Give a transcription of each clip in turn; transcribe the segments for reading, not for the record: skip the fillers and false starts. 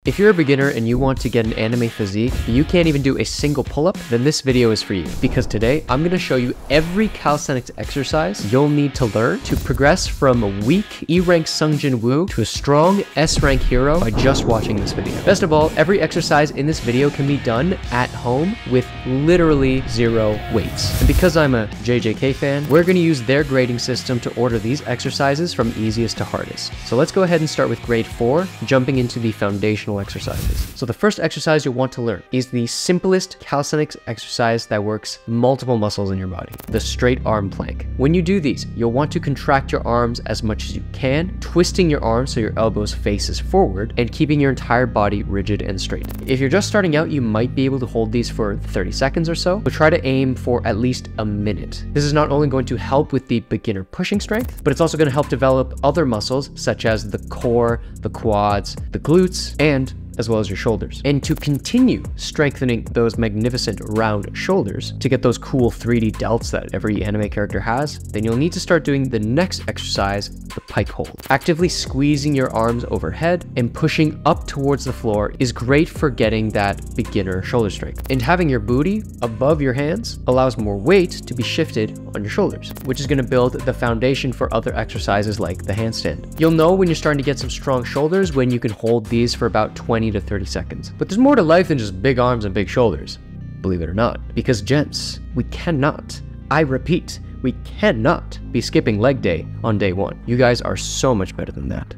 If you're a beginner and you want to get an anime physique, but you can't even do a single pull-up, then this video is for you. Because today, I'm going to show you every calisthenics exercise you'll need to learn to progress from a weak E-rank Sungjin Woo to a strong S-rank hero by just watching this video. Best of all, every exercise in this video can be done at home with literally zero weights. And because I'm a JJK fan, we're going to use their grading system to order these exercises from easiest to hardest. So let's go ahead and start with grade 4, jumping into the foundational exercises. So the first exercise you'll want to learn is the simplest calisthenics exercise that works multiple muscles in your body, the straight arm plank. When you do these, you'll want to contract your arms as much as you can, twisting your arms so your elbows faces forward and keeping your entire body rigid and straight. If you're just starting out, you might be able to hold these for 30 seconds or so, but try to aim for at least a minute. This is not only going to help with the beginner pushing strength, but it's also going to help develop other muscles such as the core, the quads, the glutes, and as well as your shoulders. And to continue strengthening those magnificent round shoulders, to get those cool 3D delts that every anime character has, then you'll need to start doing the next exercise, the pike hold. Actively squeezing your arms overhead and pushing up towards the floor is great for getting that beginner shoulder strength. And having your booty above your hands allows more weight to be shifted on your shoulders, which is going to build the foundation for other exercises like the handstand. You'll know when you're starting to get some strong shoulders when you can hold these for about 20 to 30 seconds. But there's more to life than just big arms and big shoulders, believe it or not. Because gents, we cannot, I repeat, we cannot be skipping leg day on day 1. You guys are so much better than that.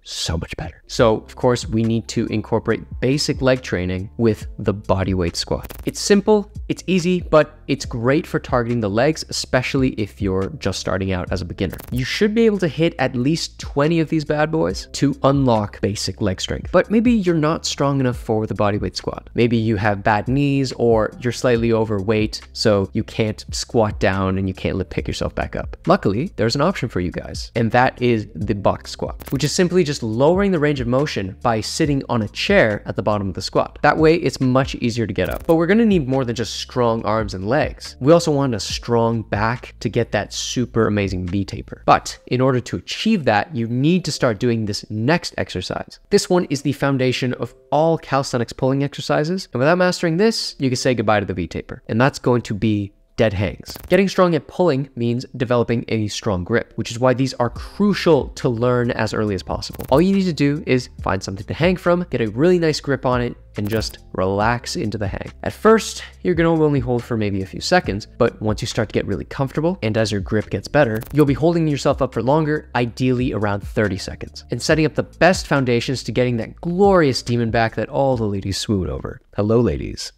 So much better. So of course we need to incorporate basic leg training with the bodyweight squat. It's simple, it's easy, but it's great for targeting the legs, especially if you're just starting out as a beginner. You should be able to hit at least 20 of these bad boys to unlock basic leg strength. But maybe you're not strong enough for the bodyweight squat. Maybe you have bad knees or you're slightly overweight, so you can't squat down and you can't pick yourself back up. Luckily, there's an option for you guys, and that is the box squat, which is simply just lowering the range of motion by sitting on a chair at the bottom of the squat. That way, it's much easier to get up. But we're going to need more than just strong arms and legs. We also want a strong back to get that super amazing V-taper. But in order to achieve that, you need to start doing this next exercise. This one is the foundation of all calisthenics pulling exercises. And without mastering this, you can say goodbye to the V-taper. And that's going to be dead hangs. Getting strong at pulling means developing a strong grip, which is why these are crucial to learn as early as possible. All you need to do is find something to hang from, get a really nice grip on it, and just relax into the hang. At first, you're gonna only hold for maybe a few seconds, but once you start to get really comfortable, and as your grip gets better, you'll be holding yourself up for longer, ideally around 30 seconds, and setting up the best foundations to getting that glorious demon back that all the ladies swoon over. Hello, ladies.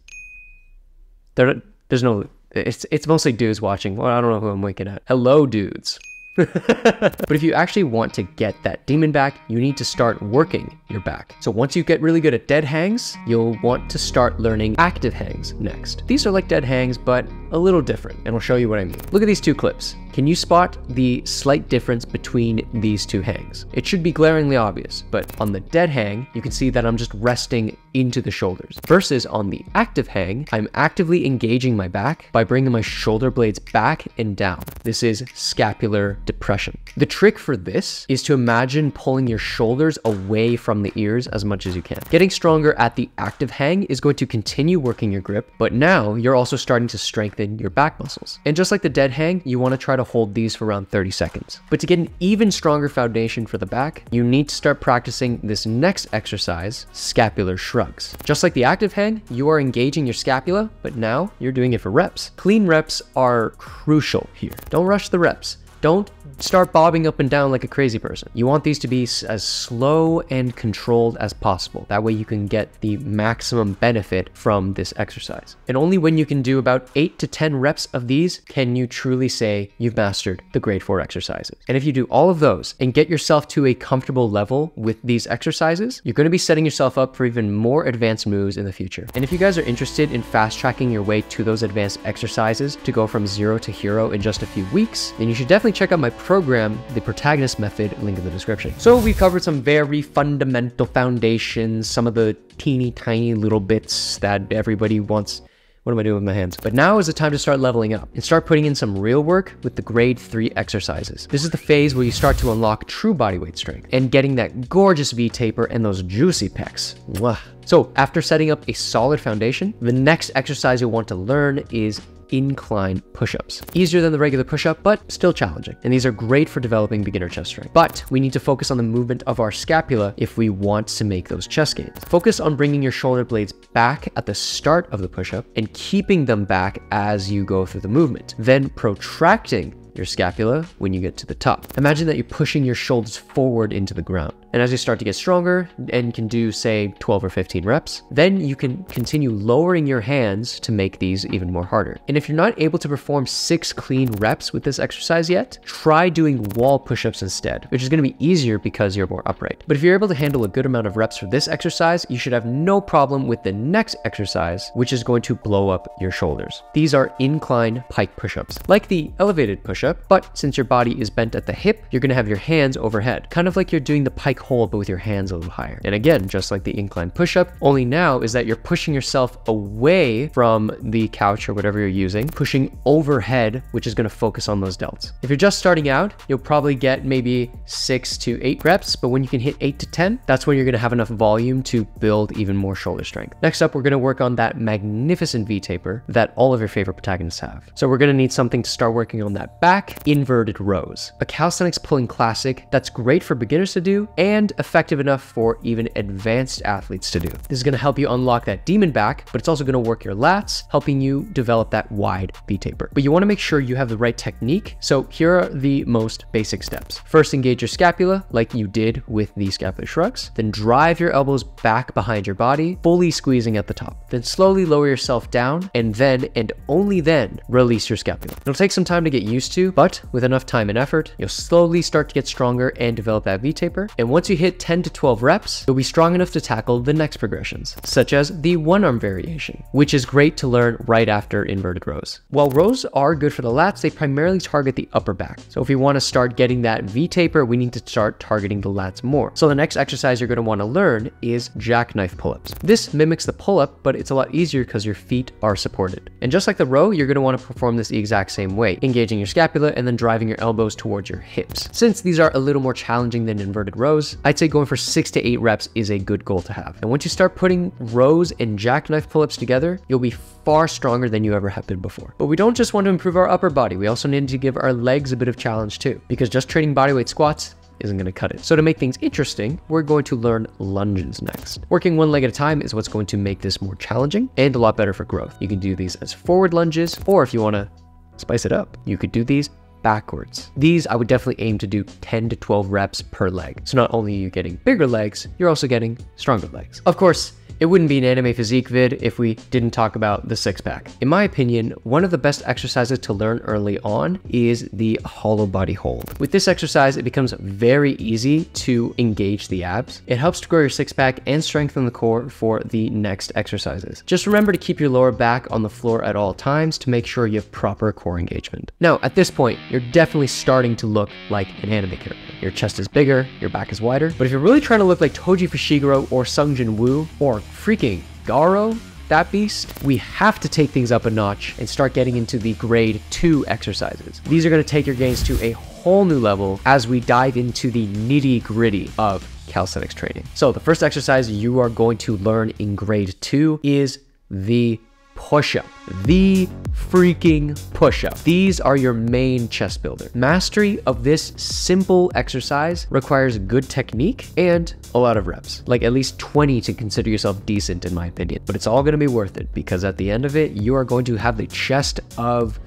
There's no... It's mostly dudes watching. Well, I don't know who I'm winking at. Hello, dudes. But if you actually want to get that demon back, you need to start working your back. So once you get really good at dead hangs, you'll want to start learning active hangs next. These are like dead hangs, but a little different, and I'll show you what I mean. Look at these two clips. Can you spot the slight difference between these two hangs? It should be glaringly obvious, but on the dead hang, you can see that I'm just resting into the shoulders. Versus on the active hang, I'm actively engaging my back by bringing my shoulder blades back and down. This is scapular depression. The trick for this is to imagine pulling your shoulders away from the ears as much as you can. Getting stronger at the active hang is going to continue working your grip, but now you're also starting to strengthen your back muscles. And just like the dead hang, you want to try to hold these for around 30 seconds. But to get an even stronger foundation for the back, you need to start practicing this next exercise, scapular shrugs. Just like the active hang, you are engaging your scapula, but now you're doing it for reps. Clean reps are crucial here. Don't rush the reps. Don't start bobbing up and down like a crazy person. You want these to be as slow and controlled as possible. That way you can get the maximum benefit from this exercise. And only when you can do about 8 to 10 reps of these can you truly say you've mastered the grade 4 exercises. And if you do all of those and get yourself to a comfortable level with these exercises, you're going to be setting yourself up for even more advanced moves in the future. And if you guys are interested in fast tracking your way to those advanced exercises to go from 0 to hero in just a few weeks, then you should definitely check out my program, the Protagonist Method, link in the description. So we covered some very fundamental foundations, some of the teeny tiny little bits that everybody wants What am I doing with my hands? But now is the time to start leveling up and start putting in some real work with the grade 3 exercises. This is the phase where you start to unlock true bodyweight strength and getting that gorgeous V taper and those juicy pecs. Mwah. So after setting up a solid foundation, the next exercise you'll want to learn is incline push-ups. Easier than the regular push-up, but still challenging. And these are great for developing beginner chest strength. But we need to focus on the movement of our scapula if we want to make those chest gains. Focus on bringing your shoulder blades back at the start of the push-up and keeping them back as you go through the movement. Then protracting your scapula when you get to the top. Imagine that you're pushing your shoulders forward into the ground. And as you start to get stronger and can do, say, 12 or 15 reps, then you can continue lowering your hands to make these even more harder. And if you're not able to perform 6 clean reps with this exercise yet, try doing wall push-ups instead, which is going to be easier because you're more upright. But if you're able to handle a good amount of reps for this exercise, you should have no problem with the next exercise, which is going to blow up your shoulders. These are incline pike push-ups, like the elevated push-up, but since your body is bent at the hip, you're going to have your hands overhead, kind of like you're doing the pike hold, but with your hands a little higher. And again, just like the incline push-up, only now is that you're pushing yourself away from the couch or whatever you're using, pushing overhead, which is going to focus on those delts. If you're just starting out, you'll probably get maybe 6 to 8 reps, but when you can hit 8 to 10, that's when you're going to have enough volume to build even more shoulder strength. Next up, we're going to work on that magnificent V taper that all of your favorite protagonists have. So we're going to need something to start working on that back inverted rows. A calisthenics pulling classic that's great for beginners to do and effective enough for even advanced athletes to do. This is going to help you unlock that demon back, but it's also going to work your lats, helping you develop that wide V taper. But you want to make sure you have the right technique. So here are the most basic steps. First, engage your scapula like you did with the scapular shrugs. Then drive your elbows back behind your body, fully squeezing at the top. Then slowly lower yourself down and then, and only then, release your scapula. It'll take some time to get used to, but with enough time and effort, you'll slowly start to get stronger and develop that V taper. And once you hit 10 to 12 reps, you'll be strong enough to tackle the next progressions, such as the one arm variation, which is great to learn right after inverted rows. While rows are good for the lats, they primarily target the upper back. So if we want to start getting that V taper, we need to start targeting the lats more. So the next exercise you're going to want to learn is jackknife pull-ups. This mimics the pull-up, but it's a lot easier because your feet are supported. And just like the row, you're going to want to perform this the exact same way, engaging your scapula and then driving your elbows towards your hips. Since these are a little more challenging than inverted rows, I'd say going for 6 to 8 reps is a good goal to have. And once you start putting rows and jackknife pull-ups together, you'll be far stronger than you ever have been before. But we don't just want to improve our upper body, we also need to give our legs a bit of challenge too, because just training bodyweight squats isn't going to cut it. So to make things interesting, we're going to learn lunges next. Working one leg at a time is what's going to make this more challenging and a lot better for growth. You can do these as forward lunges, or if you want to spice it up, you could do these backwards. These I would definitely aim to do 10 to 12 reps per leg. So not only are you getting bigger legs, you're also getting stronger legs. Of course, it wouldn't be an anime physique vid if we didn't talk about the six-pack. In my opinion, one of the best exercises to learn early on is the hollow body hold. With this exercise, it becomes very easy to engage the abs. It helps to grow your six-pack and strengthen the core for the next exercises. Just remember to keep your lower back on the floor at all times to make sure you have proper core engagement. Now, at this point, you're definitely starting to look like an anime character. Your chest is bigger, your back is wider, but if you're really trying to look like Toji Fushiguro or Sungjin Woo or freaking Garo, that beast, we have to take things up a notch and start getting into the grade 2 exercises. These are going to take your gains to a whole new level as we dive into the nitty-gritty of calisthenics training. So the first exercise you are going to learn in grade 2 is the push-up. The freaking push-up. These are your main chest builder. Mastery of this simple exercise requires good technique and a lot of reps, like at least 20 to consider yourself decent in my opinion. But it's all going to be worth it because at the end of it, you are going to have the chest of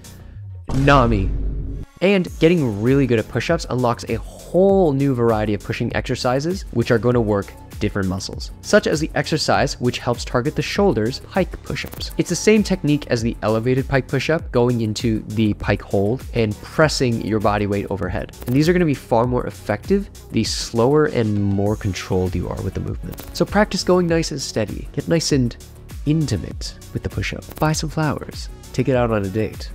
Nami. And getting really good at push-ups unlocks a whole new variety of pushing exercises, which are going to work different muscles, such as the exercise which helps target the shoulders, pike push-ups. It's the same technique as the elevated pike push-up, going into the pike hold and pressing your body weight overhead. And these are going to be far more effective the slower and more controlled you are with the movement. So practice going nice and steady, get nice and intimate with the push-up, buy some flowers, take it out on a date.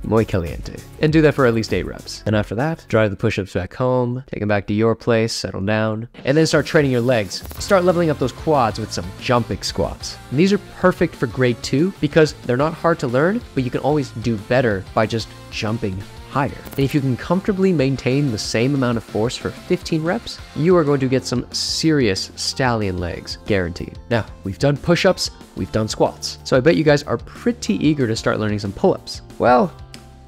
muy caliente. And do that for at least 8 reps. And after that, drive the push-ups back home, take them back to your place, settle down, and then start training your legs. Start leveling up those quads with some jumping squats. And these are perfect for grade 2 because they're not hard to learn, but you can always do better by just jumping higher. And if you can comfortably maintain the same amount of force for 15 reps, you are going to get some serious stallion legs, guaranteed. Now, we've done push-ups, we've done squats. So I bet you guys are pretty eager to start learning some pull-ups. Well,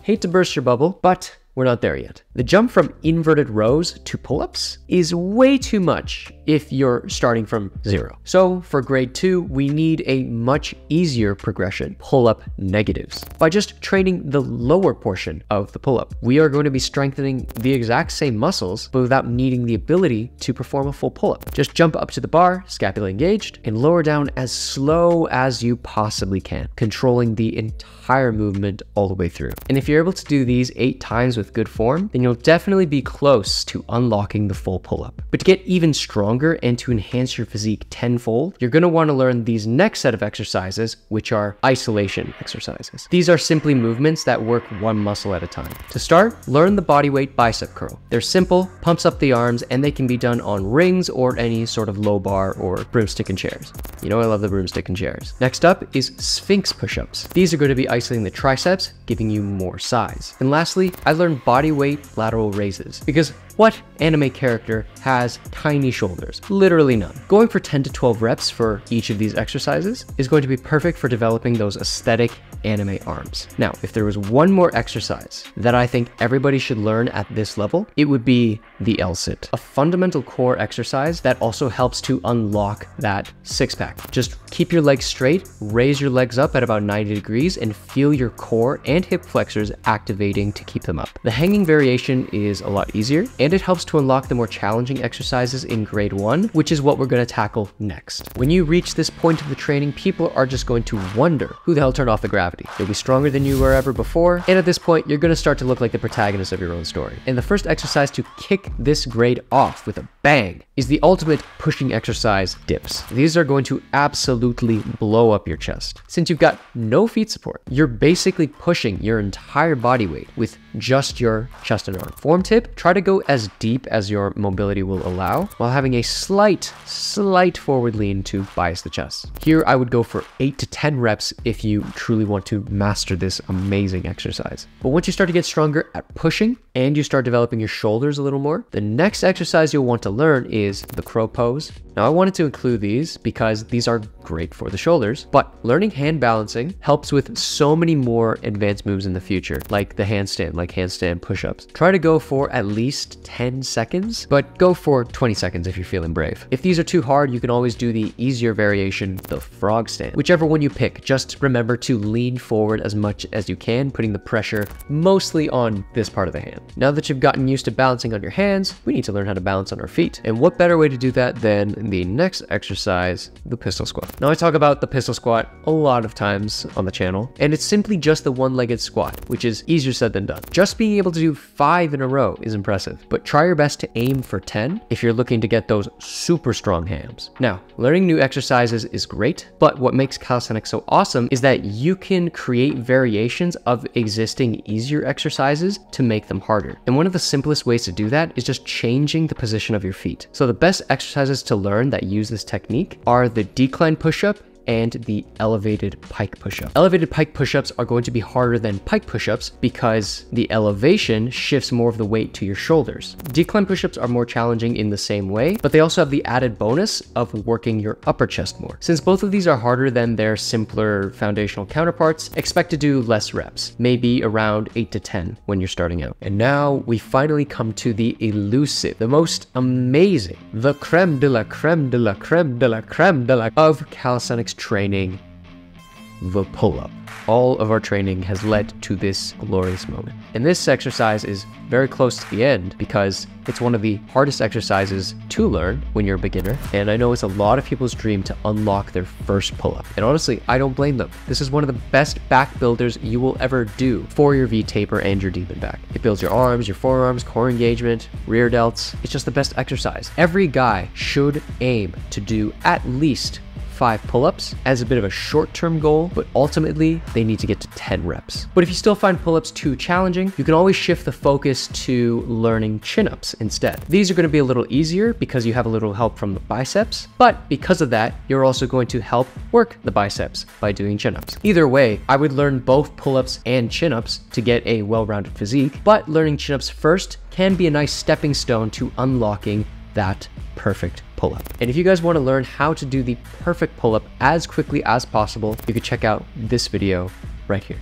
hate to burst your bubble, but we're not there yet. The jump from inverted rows to pull-ups is way too much if you're starting from 0. So for grade 2, we need a much easier progression, pull-up negatives. By just training the lower portion of the pull-up, we are going to be strengthening the exact same muscles, but without needing the ability to perform a full pull-up. Just jump up to the bar, scapula engaged, and lower down as slow as you possibly can, controlling the entire movement all the way through. And if you're able to do these 8 times with good form, then you'll definitely be close to unlocking the full pull-up. But to get even stronger and to enhance your physique tenfold, you're going to want to learn these next set of exercises, which are isolation exercises. These are simply movements that work one muscle at a time. To start, learn the bodyweight bicep curl. They're simple, pumps up the arms, and they can be done on rings or any sort of low bar or broomstick and chairs. You know I love the broomstick and chairs. Next up is Sphinx push-ups. These are going to be isolating the triceps, giving you more size. And lastly, I learned bodyweight lateral raises because what anime character has tiny shoulders? Literally none. Going for 10 to 12 reps for each of these exercises is going to be perfect for developing those aesthetic anime arms. Now, if there was one more exercise that I think everybody should learn at this level, it would be the L-sit, a fundamental core exercise that also helps to unlock that six-pack. Just keep your legs straight, raise your legs up at about 90 degrees, and feel your core and hip flexors activating to keep them up. The hanging variation is a lot easier, and it helps to unlock the more challenging exercises in grade 1, which is what we're going to tackle next. When you reach this point of the training, people are just going to wonder who the hell turned off the gravity. You'll be stronger than you were ever before, and at this point, you're going to start to look like the protagonist of your own story. And the first exercise to kick this grade off with a bang is the ultimate pushing exercise, dips. These are going to absolutely blow up your chest. Since you've got no feet support, you're basically pushing your entire body weight with just your chest and arm. Form tip, try to go as deep as your mobility will allow while having a slight forward lean to bias the chest. Here, I would go for 8 to 10 reps if you truly want to master this amazing exercise. But once you start to get stronger at pushing and you start developing your shoulders a little more, the next exercise you'll want to learn is the crow pose. Now, I wanted to include these because these are great for the shoulders, but learning hand balancing helps with so many more advanced moves in the future, like the handstand, like handstand push-ups. Try to go for at least 10 seconds, but go for 20 seconds if you're feeling brave. If these are too hard, you can always do the easier variation, the frog stand. Whichever one you pick, just remember to lean forward as much as you can, putting the pressure mostly on this part of the hand. Now that you've gotten used to balancing on your hands, we need to learn how to balance on our feet. And what better way to do that than the next exercise, the pistol squat. Now I talk about the pistol squat a lot of times on the channel, and it's simply just the one-legged squat, which is easier said than done. Just being able to do 5 in a row is impressive, but try your best to aim for 10 if you're looking to get those super strong hams. Now, learning new exercises is great, but what makes calisthenics so awesome is that you can create variations of existing easier exercises to make them harder. And one of the simplest ways to do that is just changing the position of your feet. So the best exercises to learn that use this technique are the decline push-up and the elevated pike push-up. Elevated pike push-ups are going to be harder than pike push-ups because the elevation shifts more of the weight to your shoulders. Decline push-ups are more challenging in the same way, but they also have the added bonus of working your upper chest more. Since both of these are harder than their simpler foundational counterparts, expect to do less reps, maybe around 8 to 10 when you're starting out. And now we finally come to the elusive, the most amazing, the creme de la creme de la creme de la creme de la of calisthenics training, the pull-up. All of our training has led to this glorious moment. And this exercise is very close to the end because it's one of the hardest exercises to learn when you're a beginner. And I know it's a lot of people's dream to unlock their first pull-up. And honestly, I don't blame them. This is one of the best back builders you will ever do for your V-taper and your demon back. It builds your arms, your forearms, core engagement, rear delts. It's just the best exercise. Every guy should aim to do at least 5 pull-ups as a bit of a short-term goal, but ultimately they need to get to 10 reps. But if you still find pull-ups too challenging, you can always shift the focus to learning chin-ups instead. These are going to be a little easier because you have a little help from the biceps, but because of that, you're also going to help work the biceps by doing chin-ups. Either way, I would learn both pull-ups and chin-ups to get a well-rounded physique, but learning chin-ups first can be a nice stepping stone to unlocking that perfect pull-up. And if you guys want to learn how to do the perfect pull-up as quickly as possible, you can check out this video right here.